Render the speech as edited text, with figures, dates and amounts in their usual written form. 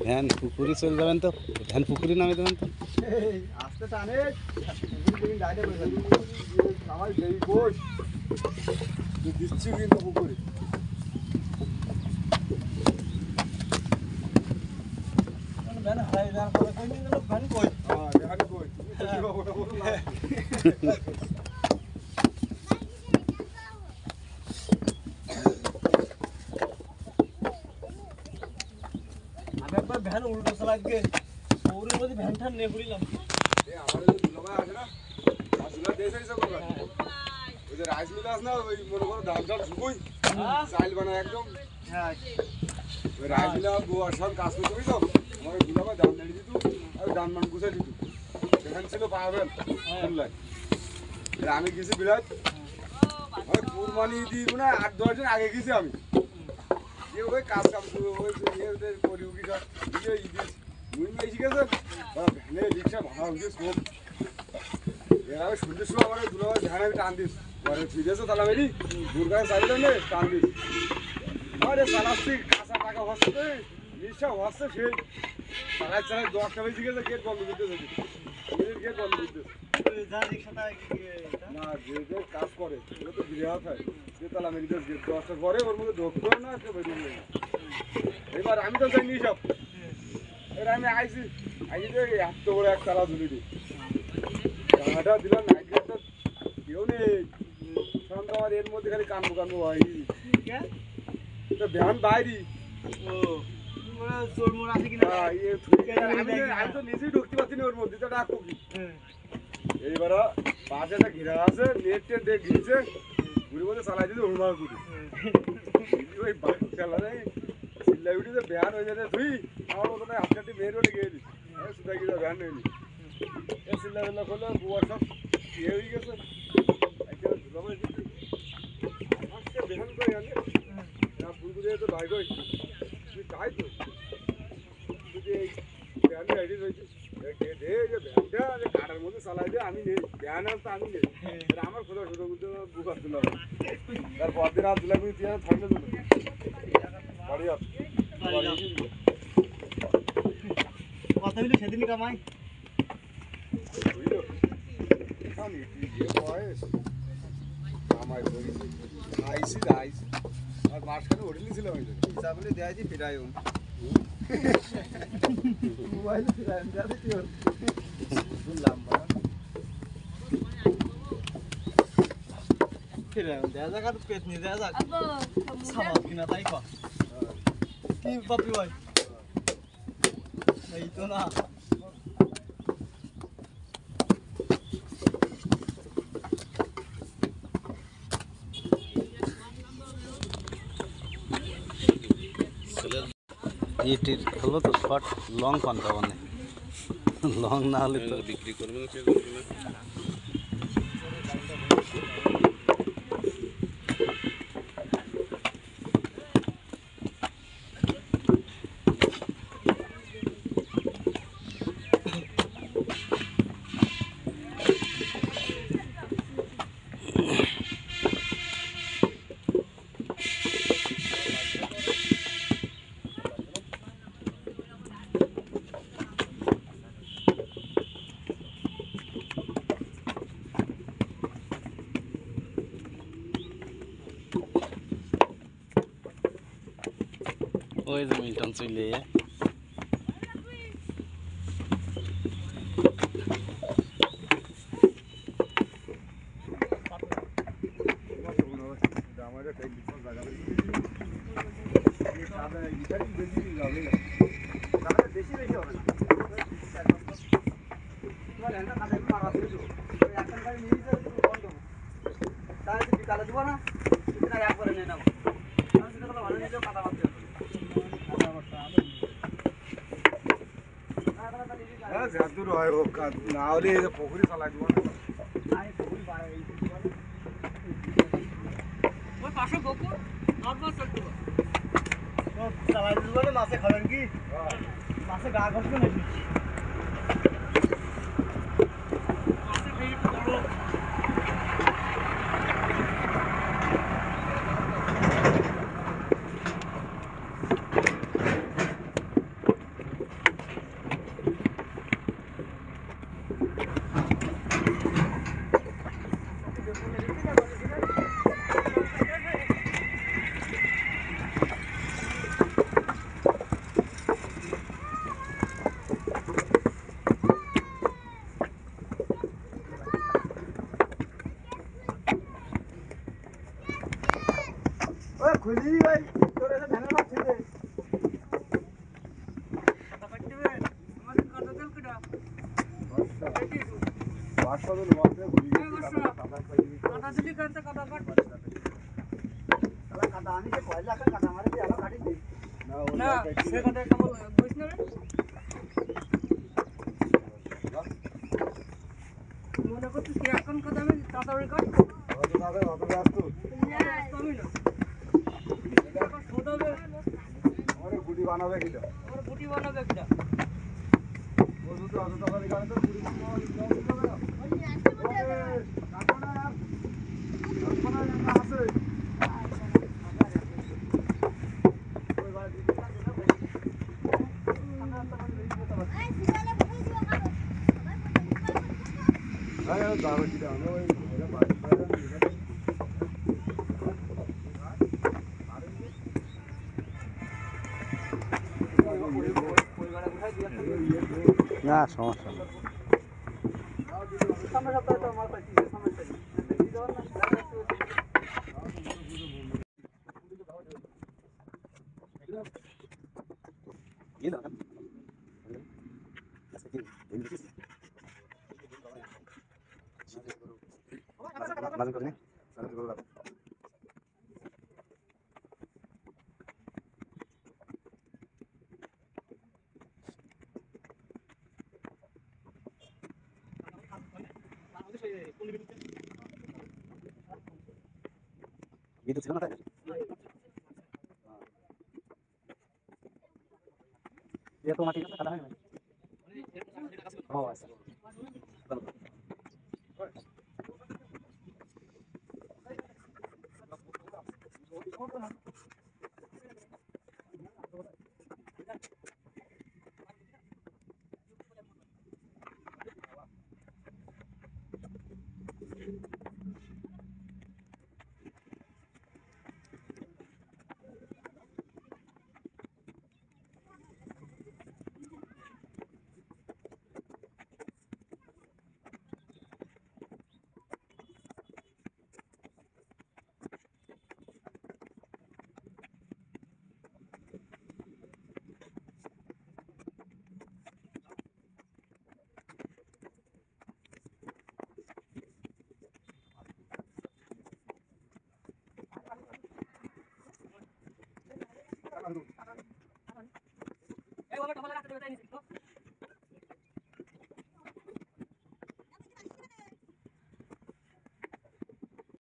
Van পুকুরি চলে যাবেন তো, ভ্যান পুকুরি নামে দেবেন তো। আসতে টানে আমার যেই বই দিচ্ছি কিন্তু পুকুরে ভ্যান হারাই যাওয়ার পরে ভ্যান কই ভ্যান কই একবার ভ্যান উল্টো চালাকে ওর মধ্যে ভ্যানটা নিয়ে পড়লাম আমাদের যে দুলাভাই আছে না আর দুলা দেশে সব করে ওই যে রাইস মিল আছে না ওই মনে করো ধান চাল শুকুই চাল বানায় একদম হ্যাঁ ওই রাইস মিল আর গোয়ার সব কাজ করতে হই তো আমার দুলাভাই ধান দাঁড়িয়ে দিত আর ধান মান গুছাই দিত সেখানে ছিল পাবেন খুললাই আমি গেছি বিরাট ওই কুরবানি দিব না 8-10 দিন আগে গেছি আমি ওই কাজ কাম ওই পরিউকি সব মুই মেশি গেছে ভ্যানে রিক্সা ভাড়া হয়েছে সব এরা সন্ধ্যের সময় আমার দুলাভাই ভ্যান আমি টান দিস পরে ফিরেছে তালা মেরি দুর্গায় চাইলেন নে টান দিস আরে চালাচ্ছি কাঁচা টাকা হচ্ছে রিক্সা হচ্ছে সেই চালাই 10টা বেশি গেছে গেট বন্ধ করতে দেখি গেট বন্ধ করতে না যে কাজ করে ওগুলো তো বিরাট হয় যে তালা মেরি 10টার পরে ওর মধ্যে ঢুকতেও না একটা বেরিয়ে নেই এবার আমি তো জানি সব এবার আমি আইছি যে এত বড় এক তালা ঝুলি দিই টাকাটা দিলাম নাইট গার্ডটা কেউ নেই তখন তো আমার এর মধ্যে খালি কানবো ভাই ভ্যান বাইরি আমি তো নিজেই ঢুকতে পারছি না ওর মধ্যে তো ডাকবো কি এইবার পাশে একটা ঘেরা আছে নেট টেট দিয়ে ঘিরছে ঘুরে বলতে চালাই দিতে হলমার ঘুরি ওই খেলা নেই চিল্লাই উঠি যে ভ্যান হয়ে যাবে তুই আমার মতো না হাতটাটি বের হয়ে গেলি সুদাই গিয়ে ভ্যান হয়নি এ চিল্লা বেল্লা করলে বুয়ার সব ইয়ে হয়ে গেছে ভ্যান করে আনে ফুলগুলো তো ভাই কই তুই তাই তো তুই এই ভ্যান রেডি রয়েছে ভ্যানটা কাটার মধ্যে চালাই দিয়ে আমি নেই ভ্যান আসতে আমি নেই আমার খোদা শুধু বুঝতে বুকার তুলা তারপর দিন আর তুলা তুই থাকলে তো বাড়ি আস কথা বলি সেদিন কামাই বুঝলো আমি যে বয়স কামাই করেছি আইসি আর মাঝখানে হোটেলই ছিল আমি হিসাব বলে দেয় যে ফিরাই মোবাইল ফিরাই শুনলাম ফিরাই দেয়া যাক আর পেট নিয়ে দেয়া যাক সামাল কিনা তাই কর কি বাপি ভাই এই তো না এটির হলো তো শর্ট লং পান্তা মানে লং না হলে তো বিক্রি করবে না ওই যে মিল্টন চলে দূর হয় না হলে পুকুরি চালাই দিব পাশে পুকুর চালাই দিব মাছে খাবেন কি মাছে গা ঘষবে নাকি মাছে খেয়ে বড় কাটা দিলি কাটতে কাটা কাট না সে কাটা কেমন বুঝছ না রে মনে করছিস কি এখন কথা আমি তাড়াতাড়ি কাট আমি না ছোটাবে আমার বুটি বানাবে কিটা না সমস্যা নেই। itu ছিল না তাই ये तो माटी का काटा है ও আচ্ছা এই বাবা টমালা রাখতে দেবে তাই নিছি তো